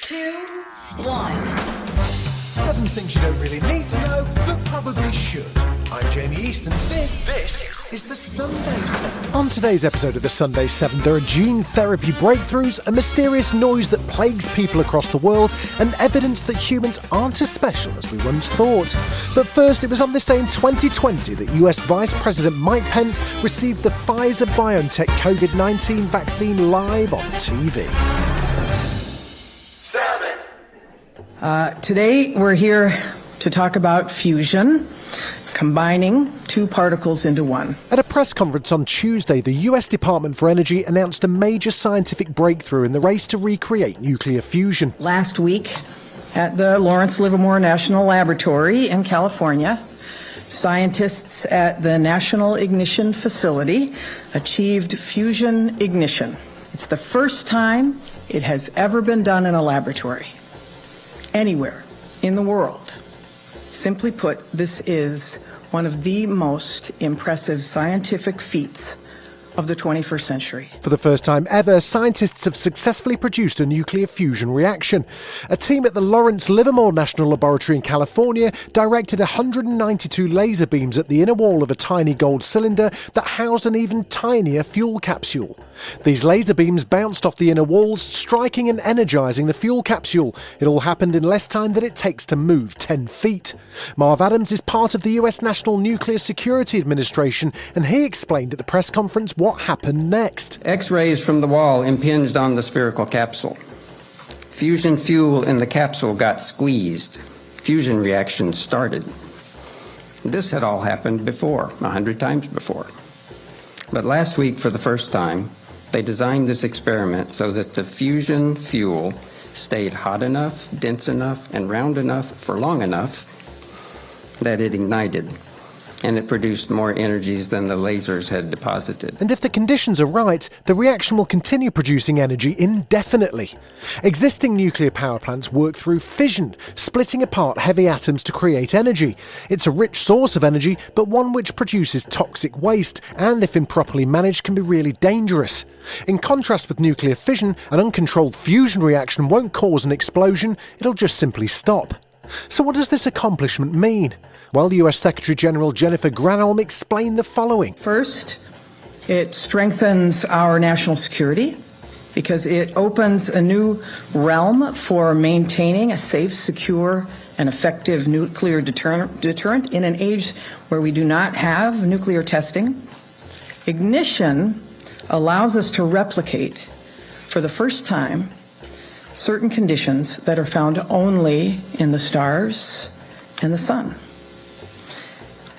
2, 1. 7 things you don't really need to know, but probably should. I'm Jamie East, and this is the Sunday 7. On today's episode of the Sunday 7, there are gene therapy breakthroughs, a mysterious noise that plagues people across the world, and evidence that humans aren't as special as we once thought. But first, it was on this day in 2020 that US Vice President Mike Pence received the Pfizer-BioNTech COVID-19 vaccine live on TV. 7. Today we're here to talk about fusion, combining two particles into one. At a press conference on Tuesday, the US Department for Energy announced a major scientific breakthrough in the race to recreate nuclear fusion. Last week at the Lawrence Livermore National Laboratory in California, scientists at the National Ignition Facility achieved fusion ignition. It's the first time it has ever been done in a laboratory, anywhere in the world. Simply put, this is one of the most impressive scientific feats of the 21st century. For the first time ever, scientists have successfully produced a nuclear fusion reaction. A team at the Lawrence Livermore National Laboratory in California directed 192 laser beams at the inner wall of a tiny gold cylinder that housed an even tinier fuel capsule. These laser beams bounced off the inner walls, striking and energising the fuel capsule. It all happened in less time than it takes to move 10 feet. Marv Adams is part of the US National Nuclear Security Administration, and he explained at the press conference what happened next. X-rays from the wall impinged on the spherical capsule. Fusion fuel in the capsule got squeezed. Fusion reactions started. This had all happened before, 100 times before. But last week, for the first time, they designed this experiment so that the fusion fuel stayed hot enough, dense enough, and round enough for long enough that it ignited. And it produced more energies than the lasers had deposited. And if the conditions are right, the reaction will continue producing energy indefinitely. Existing nuclear power plants work through fission, splitting apart heavy atoms to create energy. It's a rich source of energy, but one which produces toxic waste, and if improperly managed, can be really dangerous. In contrast with nuclear fission, an uncontrolled fusion reaction won't cause an explosion, it'll just simply stop. So what does this accomplishment mean? Well, US Secretary General Jennifer Granholm explained the following. First, it strengthens our national security because it opens a new realm for maintaining a safe, secure, and effective nuclear deterrent in an age where we do not have nuclear testing. Ignition allows us to replicate, for the first time, certain conditions that are found only in the stars and the sun.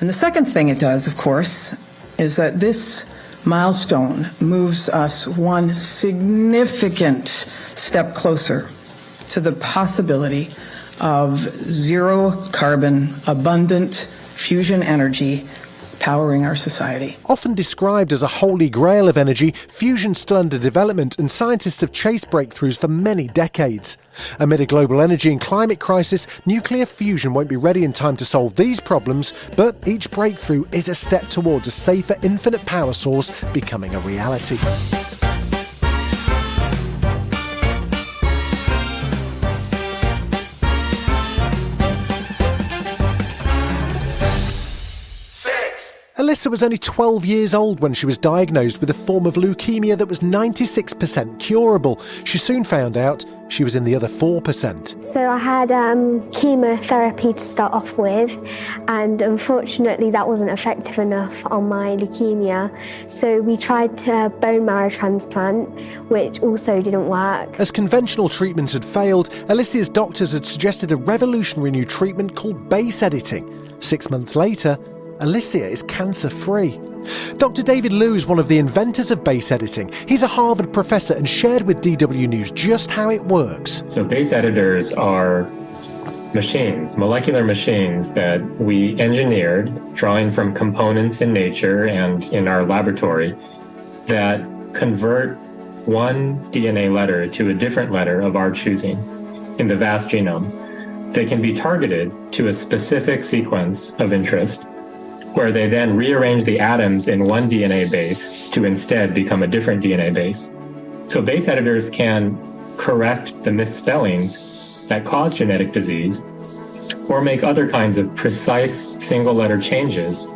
And the second thing it does, of course, is that this milestone moves us one significant step closer to the possibility of zero carbon, abundant fusion energy powering our society. Often described as a holy grail of energy, fusion's still under development, and scientists have chased breakthroughs for many decades. Amid a global energy and climate crisis, nuclear fusion won't be ready in time to solve these problems, but each breakthrough is a step towards a safer infinite power source becoming a reality. Alyssa was only 12 years old when she was diagnosed with a form of leukemia that was 96% curable. She soon found out she was in the other 4%. So I had chemotherapy to start off with, and unfortunately that wasn't effective enough on my leukemia. So we tried bone marrow transplant, which also didn't work. As conventional treatments had failed, Alicia's doctors had suggested a revolutionary new treatment called base editing. 6 months later, Alicia is cancer-free. Dr. David Liu is one of the inventors of base editing. He's a Harvard professor and shared with DW News just how it works. So base editors are machines, molecular machines that we engineered, drawing from components in nature and in our laboratory, that convert one DNA letter to a different letter of our choosing in the vast genome. They can be targeted to a specific sequence of interest, where they then rearrange the atoms in one DNA base to instead become a different DNA base. So base editors can correct the misspellings that cause genetic disease, or make other kinds of precise single-letter changes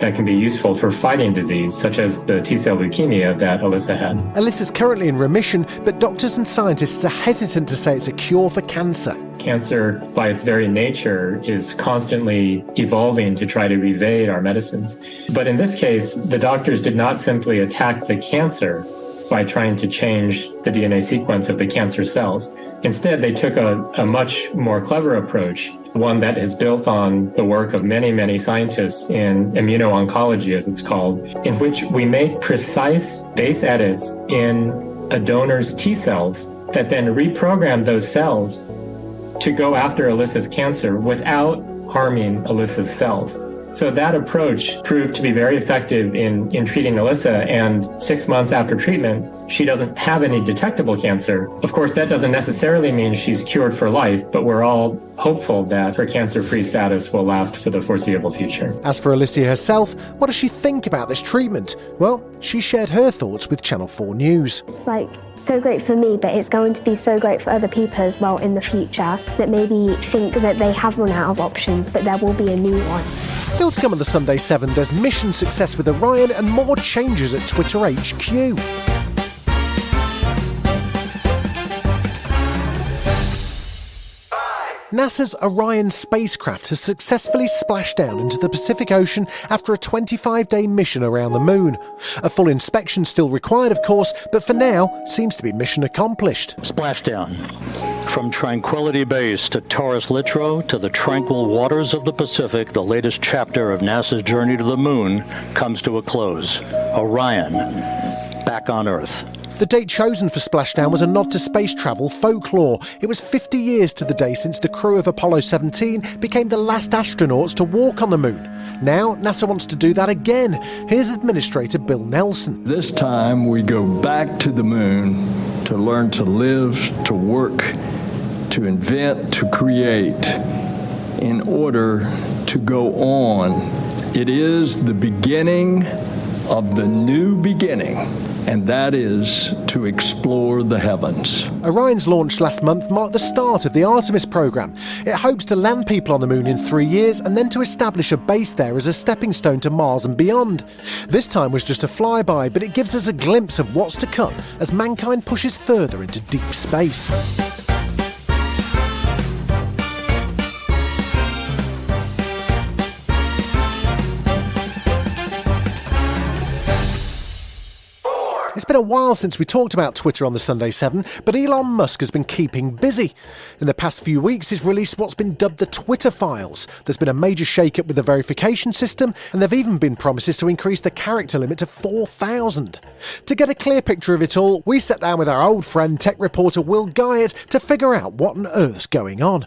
that can be useful for fighting disease, such as the T-cell leukemia that Alyssa had. Alyssa's currently in remission, but doctors and scientists are hesitant to say it's a cure for cancer. Cancer, by its very nature, is constantly evolving to try to evade our medicines. But in this case, the doctors did not simply attack the cancer by trying to change the DNA sequence of the cancer cells. Instead, they took a much more clever approach, one that is built on the work of many, many scientists in immuno-oncology, as it's called, in which we make precise base edits in a donor's T cells that then reprogram those cells to go after Alyssa's cancer without harming Alyssa's cells. So that approach proved to be very effective in treating Alyssa, and 6 months after treatment, she doesn't have any detectable cancer. Of course, that doesn't necessarily mean she's cured for life, but we're all hopeful that her cancer-free status will last for the foreseeable future. As for Alicia herself, what does she think about this treatment? Well, she shared her thoughts with Channel 4 News. It's so great for me, but it's going to be so great for other people as well in the future that maybe think that they have run out of options, but there will be a new one. Still to come on the Sunday 7, there's mission success with Orion and more changes at Twitter HQ. NASA's Orion spacecraft has successfully splashed down into the Pacific Ocean after a 25-day mission around the moon. A full inspection still required, of course, but for now seems to be mission accomplished. Splashdown. From Tranquility Base to Taurus Littrow to the tranquil waters of the Pacific, the latest chapter of NASA's journey to the moon comes to a close. Orion, back on Earth. The date chosen for splashdown was a nod to space travel folklore. It was 50 years to the day since the crew of Apollo 17 became the last astronauts to walk on the moon. Now, NASA wants to do that again. Here's Administrator Bill Nelson. This time we go back to the moon to learn to live, to work, to invent, to create, in order to go on. It is the beginning of the new beginning, and that is to explore the heavens. Orion's launch last month marked the start of the Artemis program. It hopes to land people on the moon in 3 years and then to establish a base there as a stepping stone to Mars and beyond. This time was just a flyby, but it gives us a glimpse of what's to come as mankind pushes further into deep space. It's been a while since we talked about Twitter on the Sunday 7, but Elon Musk has been keeping busy. In the past few weeks, he's released what's been dubbed the Twitter files. There's been a major shake-up with the verification system, and there have even been promises to increase the character limit to 4,000. To get a clear picture of it all, we sat down with our old friend, tech reporter Will Guyatt, to figure out what on earth's going on.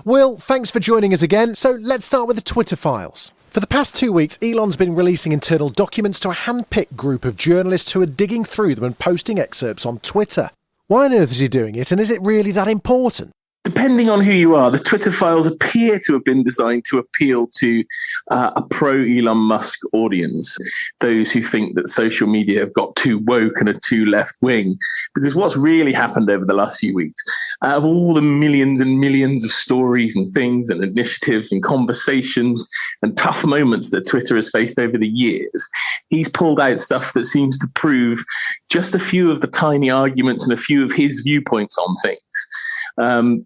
Will, thanks for joining us again. So let's start with the Twitter files. For the past 2 weeks, Elon's been releasing internal documents to a hand-picked group of journalists who are digging through them and posting excerpts on Twitter. Why on earth is he doing it, and is it really that important? Depending on who you are, the Twitter files appear to have been designed to appeal to a pro-Elon Musk audience, those who think that social media have got too woke and are too left-wing. Because what's really happened over the last few weeks, out of all the millions and millions of stories and things and initiatives and conversations and tough moments that Twitter has faced over the years, he's pulled out stuff that seems to prove just a few of the tiny arguments and a few of his viewpoints on things.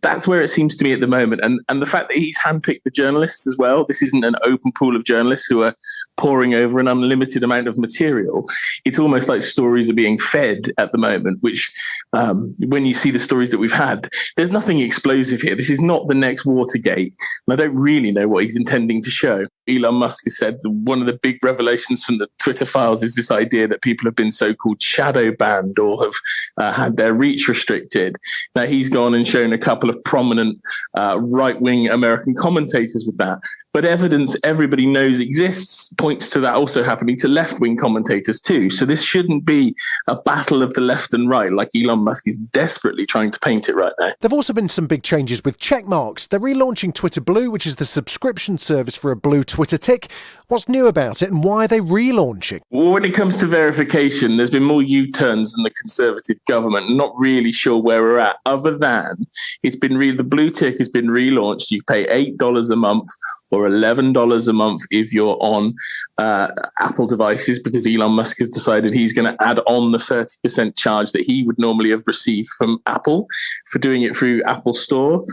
That's where it seems to me at the moment. And the fact that he's handpicked the journalists as well, this isn't an open pool of journalists who are poring over an unlimited amount of material. It's almost like stories are being fed at the moment, which when you see the stories that we've had, there's nothing explosive here. This is not the next Watergate. And I don't really know what he's intending to show. Elon Musk has said that one of the big revelations from the Twitter files is this idea that people have been so-called shadow banned or have had their reach restricted. Now, he's gone and shown a couple of prominent right-wing American commentators with that. But evidence everybody knows exists points to that also happening to left-wing commentators too. So this shouldn't be a battle of the left and right like Elon Musk is desperately trying to paint it right now. There have also been some big changes with check marks. They're relaunching Twitter Blue, which is the subscription service for a blue Twitter tick. What's new about it and why are they relaunching? Well, when it comes to verification, there's been more U-turns in the Conservative government. I'm not really sure where we're at, other than the blue tick has been relaunched. You pay $8 a month or $11 a month if you're on Apple devices, because Elon Musk has decided he's going to add on the 30% charge that he would normally have received from Apple for doing it through Apple Store.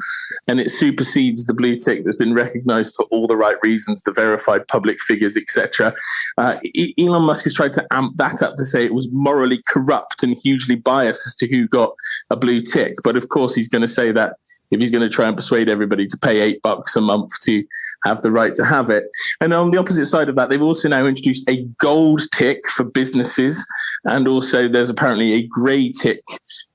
And it supersedes the blue tick that's been recognized for all the right reasons, the verified public figures, etc. Elon Musk has tried to amp that up to say it was morally corrupt and hugely biased as to who got a blue tick. But of course, he's going to say that if he's going to try and persuade everybody to pay $8 a month to have the right to have it. And on the opposite side of that, they've also now introduced a gold tick for businesses. And also there's apparently a grey tick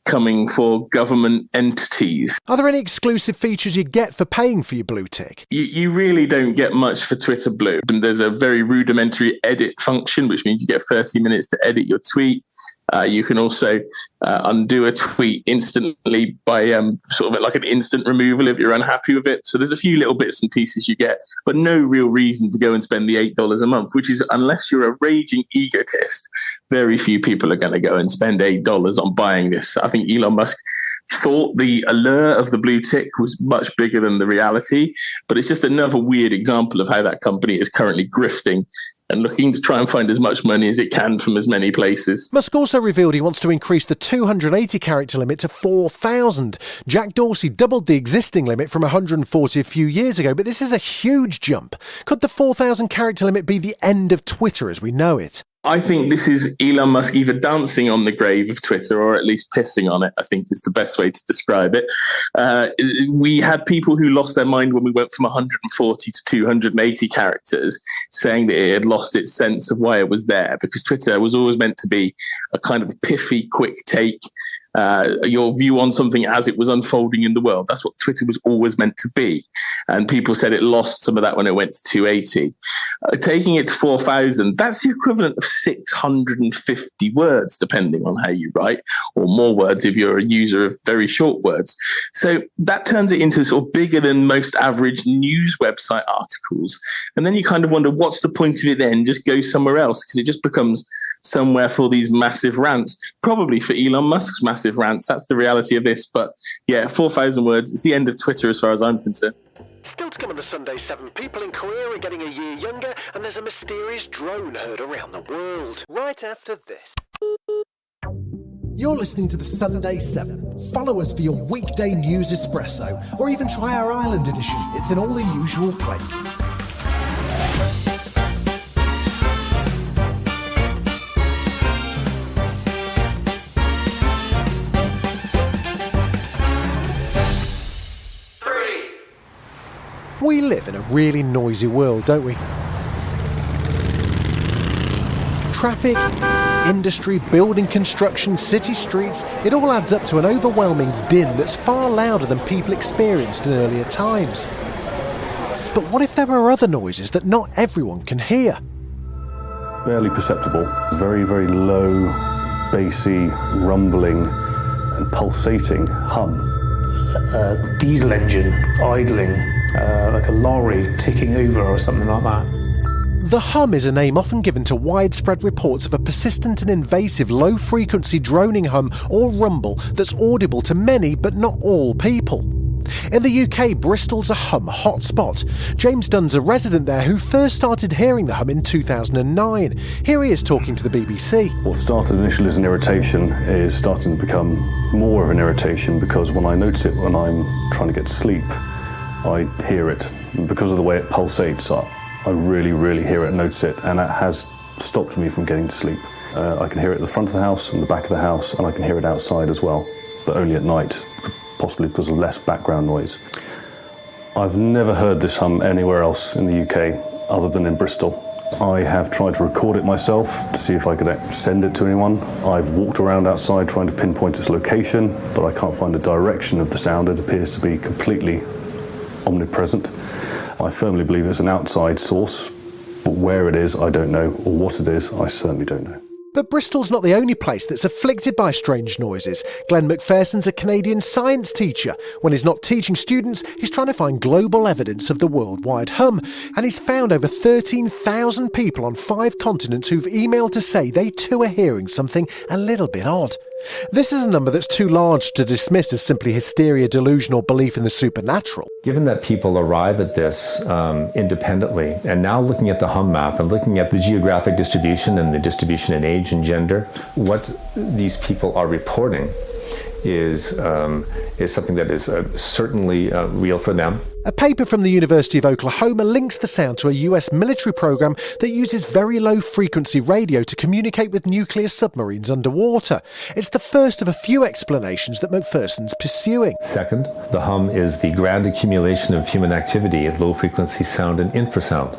coming for government entities. Are there any exclusive features you get for paying for your blue tick? You really don't get much for Twitter Blue. And there's a very rudimentary edit function, which means you get 30 minutes to edit your tweet. You can also undo a tweet instantly by sort of like an instant removal if you're unhappy with it. So there's a few little bits and pieces you get, but no real reason to go and spend the $8 a month, which is, unless you're a raging egotist, very few people are going to go and spend $8 on buying this. I think Elon Musk thought the allure of the blue tick was much bigger than the reality, but it's just another weird example of how that company is currently grifting and looking to try and find as much money as it can from as many places. Musk also revealed he wants to increase the 280-character limit to 4,000. Jack Dorsey doubled the existing limit from 140 a few years ago, but this is a huge jump. Could the 4,000-character limit be the end of Twitter as we know it? I think this is Elon Musk either dancing on the grave of Twitter or at least pissing on it, I think is the best way to describe it. We had people who lost their mind when we went from 140 to 280 characters, saying that it had lost its sense of why it was there, because Twitter was always meant to be a kind of pithy, quick take, your view on something as it was unfolding in the world. That's what Twitter was always meant to be. And people said it lost some of that when it went to 280. Taking it to 4,000, that's the equivalent of 650 words, depending on how you write, or more words if you're a user of very short words. So that turns it into sort of bigger than most average news website articles. And then you kind of wonder, what's the point of it then? Just go somewhere else, because it just becomes somewhere for these massive rants, probably for Elon Musk's massive rants. That's the reality of this. But yeah, 4,000 words, it's the end of Twitter as far as I'm concerned. Still to come on the Sunday 7, people in Korea are getting a year younger, and there's a mysterious drone heard around the world. Right after this. You're listening to the Sunday 7. Follow us for your weekday news espresso, or even try our Ireland edition. It's in all the usual places. We live in a really noisy world, don't we? Traffic, industry, building construction, city streets, it all adds up to an overwhelming din that's far louder than people experienced in earlier times. But what if there are other noises that not everyone can hear? Barely perceptible, very, very low, bassy, rumbling and pulsating hum. A diesel engine idling, like a lorry ticking over or something like that. The hum is a name often given to widespread reports of a persistent and invasive low-frequency droning hum or rumble that's audible to many but not all people. In the UK, Bristol's a hum hotspot. James Dunn's a resident there who first started hearing the hum in 2009. Here he is talking to the BBC. What started initially as an irritation is starting to become more of an irritation, because when I notice it when I'm trying to get to sleep, I hear it. And because of the way it pulsates, I really, really hear it and notice it, and that has stopped me from getting to sleep. I can hear it at the front of the house and the back of the house, and I can hear it outside as well, but only at night, possibly because of less background noise. I've never heard this hum anywhere else in the UK other than in Bristol. I have tried to record it myself to see if I could send it to anyone. I've walked around outside trying to pinpoint its location, but I can't find the direction of the sound. It appears to be completely omnipresent. I firmly believe it's an outside source, but where it is, I don't know, or what it is, I certainly don't know. But Bristol's not the only place that's afflicted by strange noises. Glenn McPherson's a Canadian science teacher. When he's not teaching students, he's trying to find global evidence of the worldwide hum. And he's found over 13,000 people on 5 continents who've emailed to say they too are hearing something a little bit odd. This is a number that's too large to dismiss as simply hysteria, delusion or belief in the supernatural. Given that people arrive at this independently, and now looking at the hum map and looking at the geographic distribution and the distribution in age and gender, what these people are reporting is something that is certainly real for them. A paper from the University of Oklahoma links the sound to a US military program that uses very low frequency radio to communicate with nuclear submarines underwater. It's the first of a few explanations that McPherson's pursuing. Second, the hum is the grand accumulation of human activity at low frequency sound and infrasound.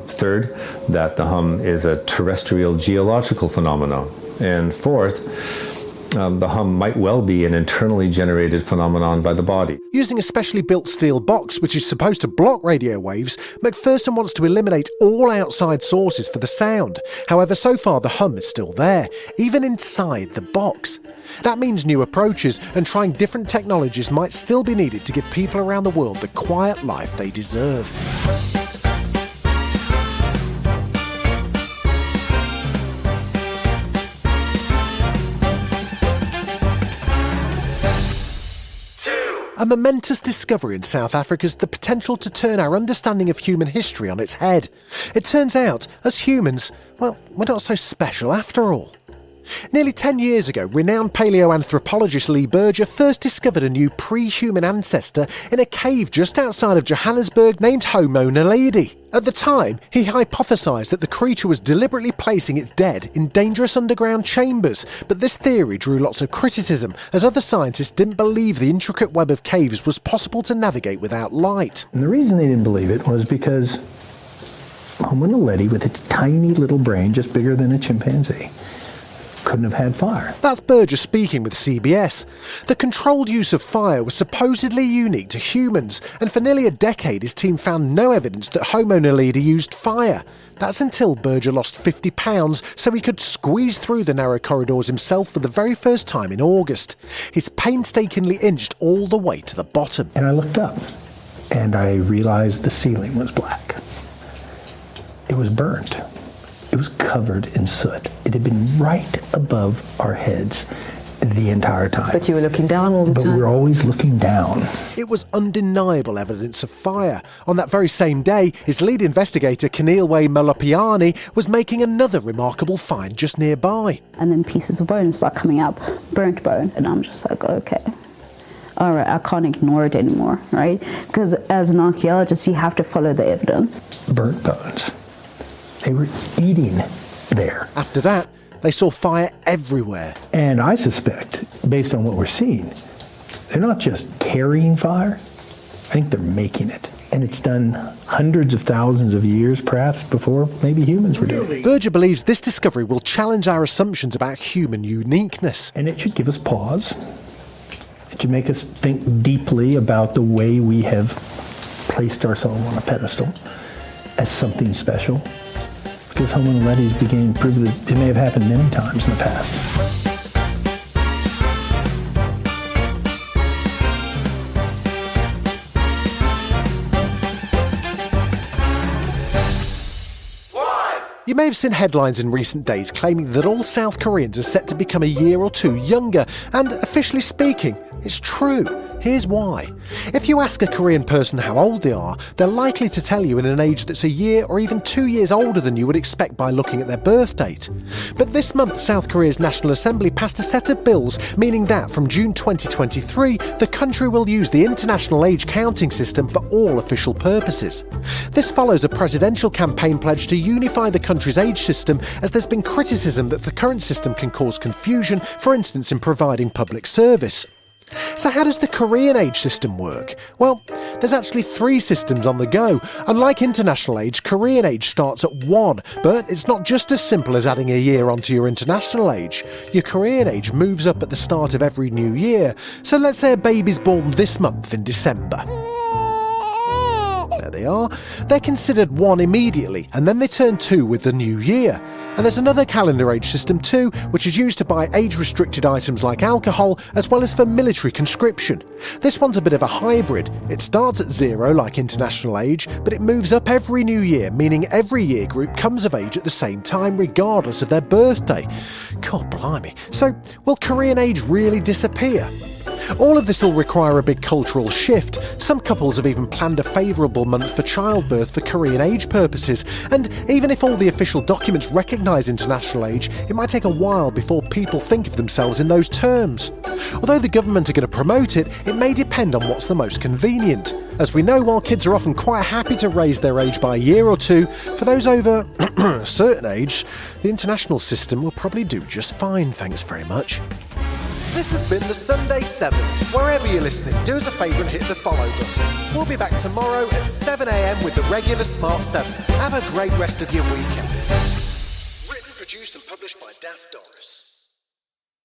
Third, that the hum is a terrestrial geological phenomenon. And fourth, the hum might well be an internally generated phenomenon by the body. Using a specially built steel box, which is supposed to block radio waves, McPherson wants to eliminate all outside sources for the sound. However, so far the hum is still there, even inside the box. That means new approaches and trying different technologies might still be needed to give people around the world the quiet life they deserve. A momentous discovery in South Africa has the potential to turn our understanding of human history on its head. It turns out, as humans, well, we're not so special after all. Nearly 10 years ago, renowned paleoanthropologist Lee Berger first discovered a new pre-human ancestor in a cave just outside of Johannesburg named Homo naledi. At the time, he hypothesised that the creature was deliberately placing its dead in dangerous underground chambers, but this theory drew lots of criticism, as other scientists didn't believe the intricate web of caves was possible to navigate without light. And the reason they didn't believe it was because Homo naledi, with its tiny little brain, just bigger than a chimpanzee, couldn't have had fire. That's Berger speaking with CBS. The controlled use of fire was supposedly unique to humans, and for nearly a decade his team found no evidence that Homo naledi used fire. That's until Berger lost 50 pounds so he could squeeze through the narrow corridors himself for the very first time in August. He's painstakingly inched all the way to the bottom. And I looked up, and I realized the ceiling was black. It was burnt. It was covered in soot. It had been right above our heads the entire time. But you were looking down all the time? But we're always looking down. It was undeniable evidence of fire. On that very same day, his lead investigator, Keneilwe Malapiani, was making another remarkable find just nearby. And then pieces of bone start coming up, burnt bone, and I'm just like, okay. All right, I can't ignore it anymore, right? Because as an archaeologist, you have to follow the evidence. Burnt bones. They were eating there. After that, they saw fire everywhere. And I suspect, based on what we're seeing, they're not just carrying fire, I think they're making it. And it's done hundreds of thousands of years, perhaps, before maybe humans were doing it. Berger believes this discovery will challenge our assumptions about human uniqueness. And it should give us pause. It should make us think deeply about the way we have placed ourselves on a pedestal as something special. Because Homo naledi is beginning to prove that it may have happened many times in the past. You may have seen headlines in recent days claiming that all South Koreans are set to become a year or two younger, and officially speaking, it's true. Here's why. If you ask a Korean person how old they are, they're likely to tell you in an age that's a year or even 2 years older than you would expect by looking at their birth date. But this month, South Korea's National Assembly passed a set of bills meaning that from June 2023, the country will use the international age counting system for all official purposes. This follows a presidential campaign pledge to unify the country's age system, as there's been criticism that the current system can cause confusion, for instance in providing public service. So how does the Korean age system work? Well, there's actually 3 systems on the go. Unlike international age, Korean age starts at 1, but it's not just as simple as adding a year onto your international age. Your Korean age moves up at the start of every new year. So let's say a baby's born this month in December. There they they are, they're considered 1 immediately, and then they turn 2 with the new year. And there's another calendar age system too, which is used to buy age-restricted items like alcohol, as well as for military conscription. This one's a bit of a hybrid. It starts at 0, like international age, but it moves up every new year, meaning every year group comes of age at the same time, regardless of their birthday. God blimey. So, will Korean age really disappear? All of this will require a big cultural shift. Some couples have even planned a favourable month for childbirth for Korean age purposes, and even if all the official documents recognise international age, it might take a while before people think of themselves in those terms. Although the government are going to promote it, it may depend on what's the most convenient. As we know, while kids are often quite happy to raise their age by a year or two, for those over a certain age, the international system will probably do just fine, thanks very much. This has been the Sunday 7. Wherever you're listening, do us a favour and hit the follow button. We'll be back tomorrow at 7 a.m. with the regular Smart 7. Have a great rest of your weekend. Written, produced and published by Daft Doris.